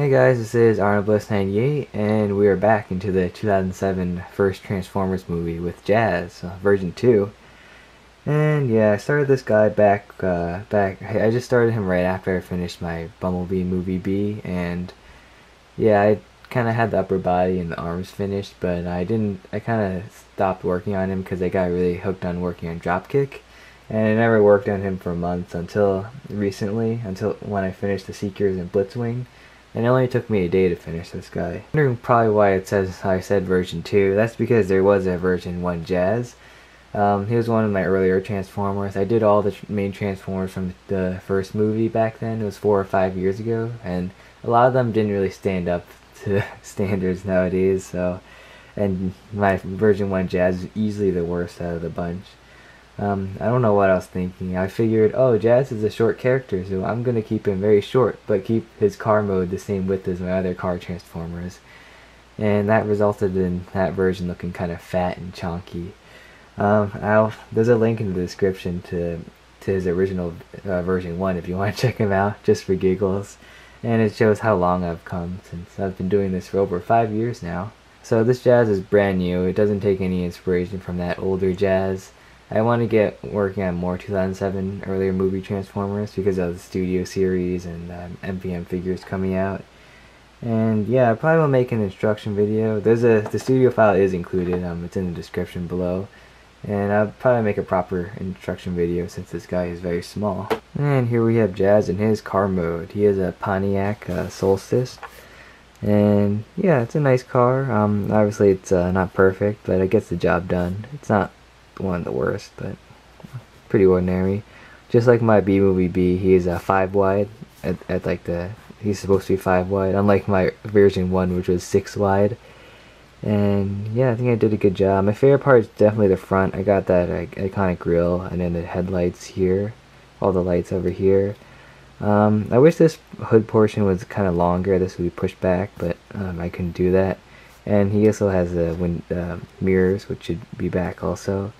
Hey guys, this is Arnold98, and we are back into the 2007 first Transformers movie with Jazz, version 2. And yeah, I started this guy I just started him right after I finished my Bumblebee movie B, and yeah, I kind of had the upper body and the arms finished, but I kind of stopped working on him because I got really hooked on working on Dropkick, and I never worked on him for months until recently, until when I finished the Seekers and Blitzwing. And it only took me a day to finish this guy. Wondering probably why it says I said version 2. That's because there was a version 1 Jazz. He was one of my earlier Transformers. I did all the main Transformers from the first movie back then. It was 4 or 5 years ago, and a lot of them didn't really stand up to standards nowadays. And my version 1 Jazz is easily the worst out of the bunch. I don't know what I was thinking. I figured, oh, Jazz is a short character, so I'm going to keep him very short, but keep his car mode the same width as my other car Transformers. And that resulted in that version looking kind of fat and chunky. There's a link in the description to his original version 1 if you want to check him out, just for giggles. And it shows how long I've come since I've been doing this for over 5 years now. So this Jazz is brand new. It doesn't take any inspiration from that older Jazz. I want to get working on more 2007 earlier movie Transformers because of the studio series and MPM figures coming out. And yeah, I probably will make an instruction video. The studio file is included. It's in the description below. And I'll probably make a proper instruction video since this guy is very small. And here we have Jazz in his car mode. He has a Pontiac Solstice. And yeah, it's a nice car. Obviously it's not perfect, but it gets the job done. It's not one of the worst, but pretty ordinary. Just like my B movie B, he is a 5 wide at like he's supposed to be 5 wide, unlike my version 1, which was 6 wide. And yeah, I think I did a good job. My favorite part is definitely the front. I got that iconic grille, and then the headlights here, all the lights over here. I wish this hood portion was kind of longer. This would be pushed back, but I couldn't do that. And he also has the mirrors, which should be back also.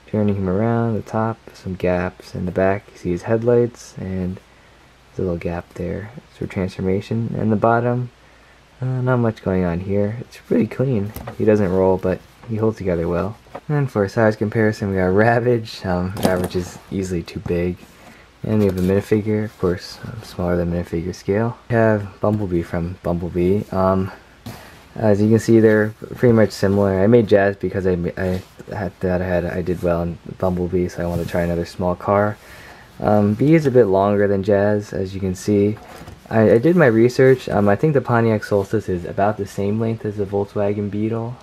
Turning him around, the top, some gaps in the back. You see his headlights, and there's a little gap there. It's for transformation. And the bottom, not much going on here. It's pretty clean. He doesn't roll, but he holds together well. And for a size comparison, we got Ravage. Ravage is easily too big. And we have a minifigure, of course, smaller than minifigure scale. We have Bumblebee from Bumblebee. As you can see, they're pretty much similar. I made Jazz because I did well in Bumblebee, so I want to try another small car. B is a bit longer than Jazz, as you can see. I did my research. I think the Pontiac Solstice is about the same length as the Volkswagen Beetle.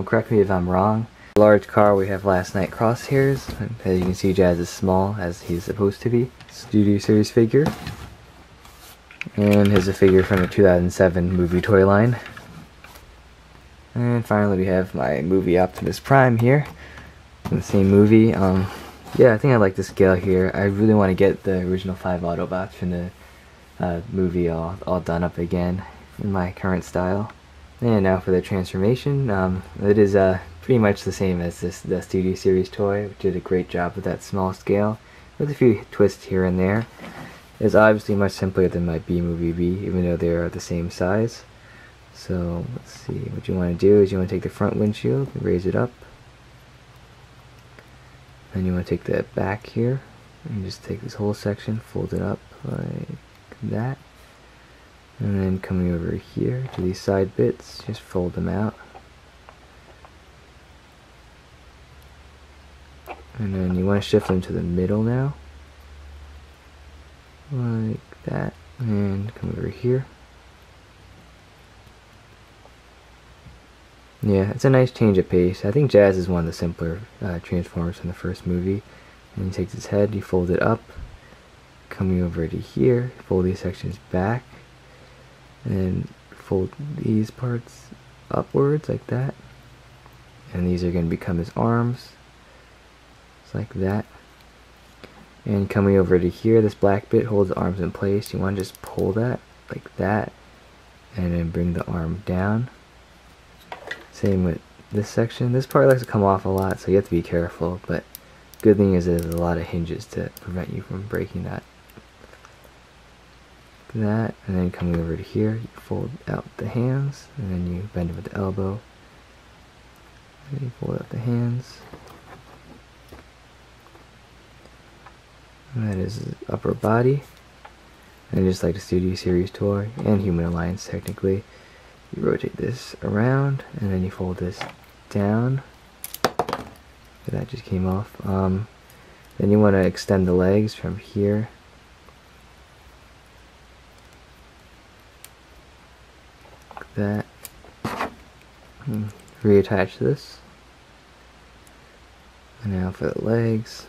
Correct me if I'm wrong. Large car, we have Last Night Crosshairs. As you can see, Jazz is small, as he's supposed to be. Studio Series figure. And here's a figure from the 2007 movie toy line. And finally we have my movie Optimus Prime here, in the same movie. Yeah, I think I like the scale here. I really want to get the original 5 Autobots from the movie all done up again in my current style. And now for the transformation. It is pretty much the same as the Studio Series toy, which did a great job with that small scale, with a few twists here and there. It's obviously much simpler than my B movie B, even though they are the same size. So let's see, what you want to do is you want to take the front windshield and raise it up. Then you want to take the back here and just take this whole section, fold it up like that. And then coming over here to these side bits, just fold them out. And then you want to shift them to the middle now. Like that. And come over here. Yeah, it's a nice change of pace. I think Jazz is one of the simpler Transformers from the first movie. And he takes his head, you fold it up, coming over to here, fold these sections back, and fold these parts upwards like that. And these are going to become his arms, just like that. And coming over to here, this black bit holds the arms in place. You want to just pull that like that, and then bring the arm down. Same with this section. This part likes to come off a lot, so you have to be careful, but good thing is there's a lot of hinges to prevent you from breaking that. that, and then coming over to here, you fold out the hands, and then you bend it with the elbow, and you fold out the hands. And that is his upper body. And just like the Studio Series toy, and Human Alliance technically, you rotate this around, and then you fold this down. That just came off. Then you want to extend the legs from here. Like that. And reattach this. And now for the legs,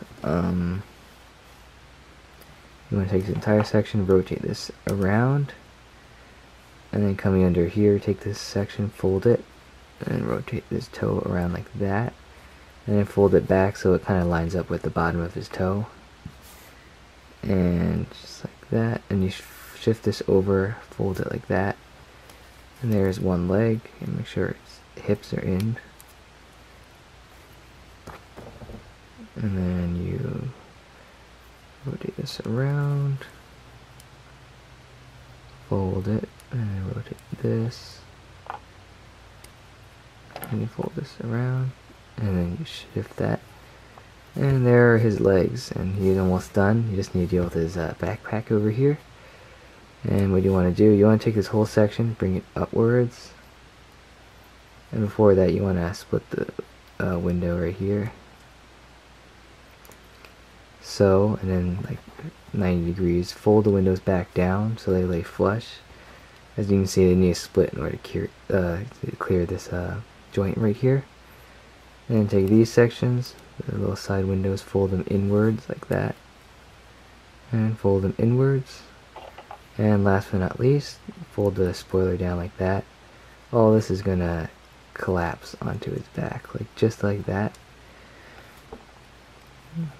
you want to take this entire section, rotate this around, and then coming under here, take this section, fold it, and rotate this toe around like that, and then fold it back so it kind of lines up with the bottom of his toe, and just like that, and you shift this over, fold it like that, and there's one leg, and make sure its hips are in, and then you rotate this around, fold it, and rotate this, and you fold this around, and then you shift that, and there are his legs, and he's almost done. You just need to deal with his backpack over here. And what you want to do, you want to take this whole section, bring it upwards, and before that you want to split the window right here. So, and then like 90 degrees, fold the windows back down so they lay flush. As you can see, they need a split in order to clear this joint right here. And then take these sections, the little side windows, fold them inwards like that, and fold them inwards. And last but not least, fold the spoiler down like that. All this is gonna collapse onto his back, like just like that.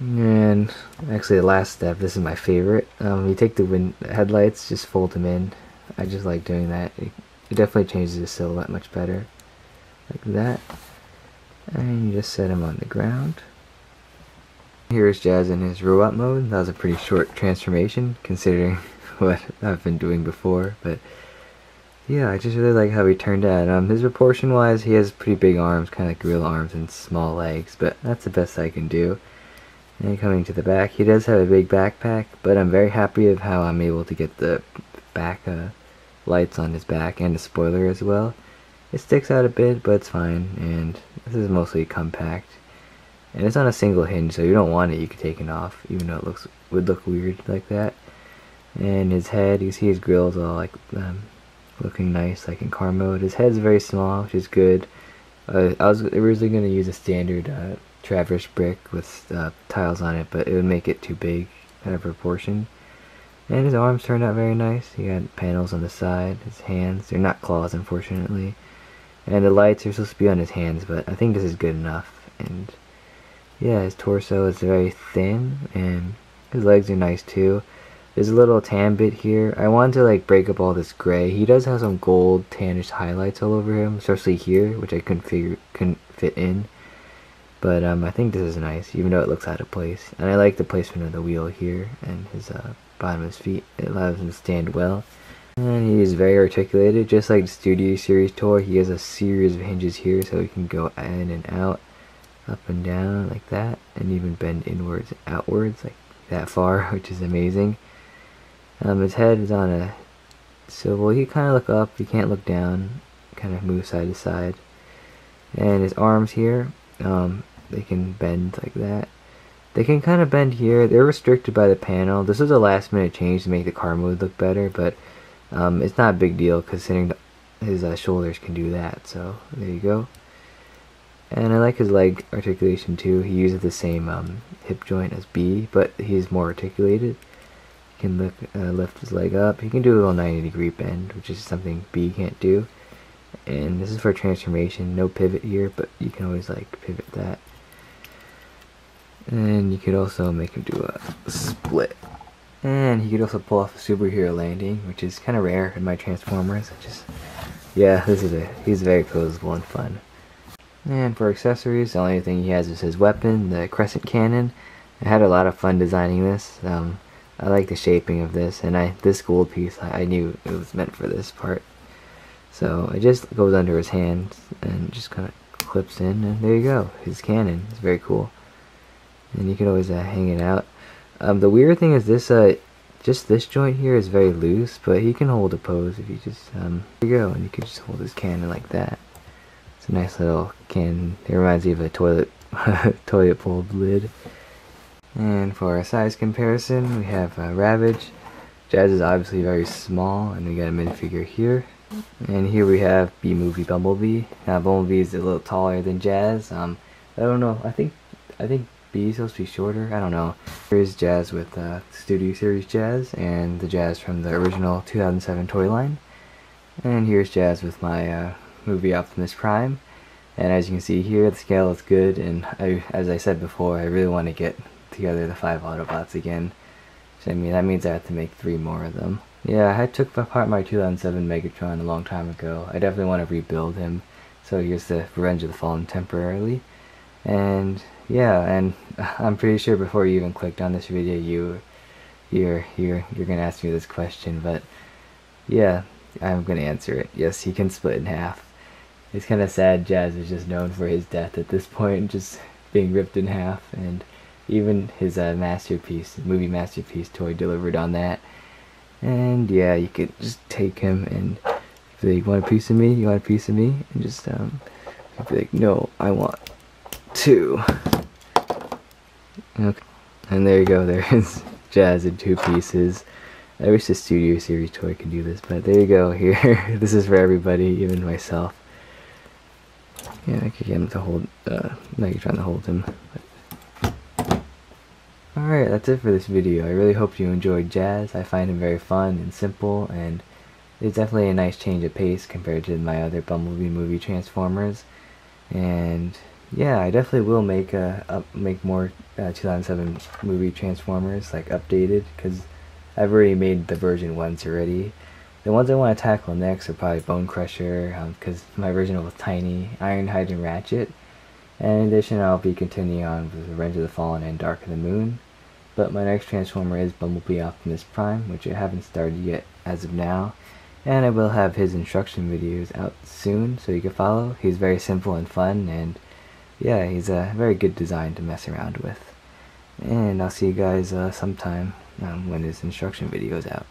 And actually the last step, this is my favorite. You take the headlights, just fold them in. I just like doing that. It definitely changes the silhouette much better. Like that. And you just set him on the ground. Here's Jazz in his robot mode. That was a pretty short transformation considering what I've been doing before. But yeah, I just really like how he turned out. His proportion wise, he has pretty big arms, kind of like gorilla arms and small legs. But that's the best I can do. And coming to the back, he does have a big backpack, but I'm very happy of how I'm able to get the back lights on his back and the spoiler as well. It sticks out a bit, but it's fine, and this is mostly compact. And it's on a single hinge, so you don't want it, you can take it off, even though it would look weird like that. And his head, you see his grills all like looking nice, like in car mode. His head's very small, which is good. I was originally going to use a standard Traverse brick with tiles on it, but it would make it too big, kind of proportion. And his arms turned out very nice. He got panels on the side. His hands, they're not claws unfortunately. And the lights are supposed to be on his hands, but I think this is good enough. And yeah, his torso is very thin, and his legs are nice too. There's a little tan bit here. I wanted to like break up all this gray. He does have some gold tannish highlights all over him, especially here, which I couldn't fit in. But I think this is nice, even though it looks out of place. And I like the placement of the wheel here and his bottom of his feet. It allows him to stand well. And he is very articulated, just like the Studio Series toy. He has a series of hinges here, so he can go in and out, up and down like that, and even bend inwards and outwards like that far, which is amazing. His head is on a swivel. He kind of look up, he can't look down, kind of move side to side. And his arms here, they can bend like that. They can kind of bend here. They're restricted by the panel. This was a last minute change to make the car mode look better, but it's not a big deal considering his shoulders can do that. So there you go. And I like his leg articulation too. He uses the same hip joint as B, but he's more articulated. He can lift his leg up. He can do a little 90-degree bend, which is something B can't do. And this is for transformation. No pivot here, but you can always like pivot that. And you could also make him do a split. And he could also pull off a superhero landing, which is kind of rare in my Transformers. Yeah, he's very posable and fun. And for accessories, the only thing he has is his weapon, the crescent cannon. I had a lot of fun designing this. I like the shaping of this, and this gold piece, I knew it was meant for this part. So it just goes under his hand and just kind of clips in, and there you go, his cannon. It's very cool. And you can always hang it out. The weird thing is this, just this joint here is very loose, but he can hold a pose if you just, there you go, and you can just hold his cannon like that. It's a nice little cannon. It reminds me of a toilet, toilet pulled lid. And for our size comparison, we have Ravage. Jazz is obviously very small, and we got a minifigure here. And here we have B-Movie Bumblebee. Now Bumblebee is a little taller than Jazz. I don't know. I think B is supposed to be shorter. I don't know. Here's Jazz with Studio Series Jazz and the Jazz from the original 2007 toy line. And here's Jazz with my movie Optimus Prime. And as you can see here, the scale is good. And as I said before, I really want to get together the 5 Autobots again. So I mean, that means I have to make 3 more of them. Yeah, I took apart my 2007 Megatron a long time ago. I definitely want to rebuild him. So here's the Revenge of the Fallen temporarily. And yeah, and I'm pretty sure before you even clicked on this video, you're gonna ask me this question, but yeah, I'm gonna answer it. Yes, he can split in half. It's kind of sad Jazz is just known for his death at this point, just being ripped in half, and even his masterpiece, movie masterpiece toy delivered on that. And yeah, you could just take him and be like, you want a piece of me? You want a piece of me? And just be like, no, I want 2. Okay. And there you go, there is Jazz in 2 pieces. I wish the Studio Series toy could do this, but there you go, here. This is for everybody, even myself. Yeah, I could get him to hold, Megatron to hold him. Alright, that's it for this video. I really hope you enjoyed Jazz. I find him very fun and simple, and it's definitely a nice change of pace compared to my other Bumblebee movie Transformers. And yeah, I definitely will make more 2007 movie Transformers, like updated, because I've already made the version once already. The ones I want to tackle next are probably Bone Crusher, because my original was Tiny, Ironhide, and Ratchet. And in addition, I'll be continuing on with Revenge of the Fallen and Dark of the Moon. But my next Transformer is Bumblebee Optimus Prime, which I haven't started yet as of now. And I will have his instruction videos out soon, so you can follow. He's very simple and fun, and yeah, he's a very good design to mess around with. And I'll see you guys sometime when his instruction video is out.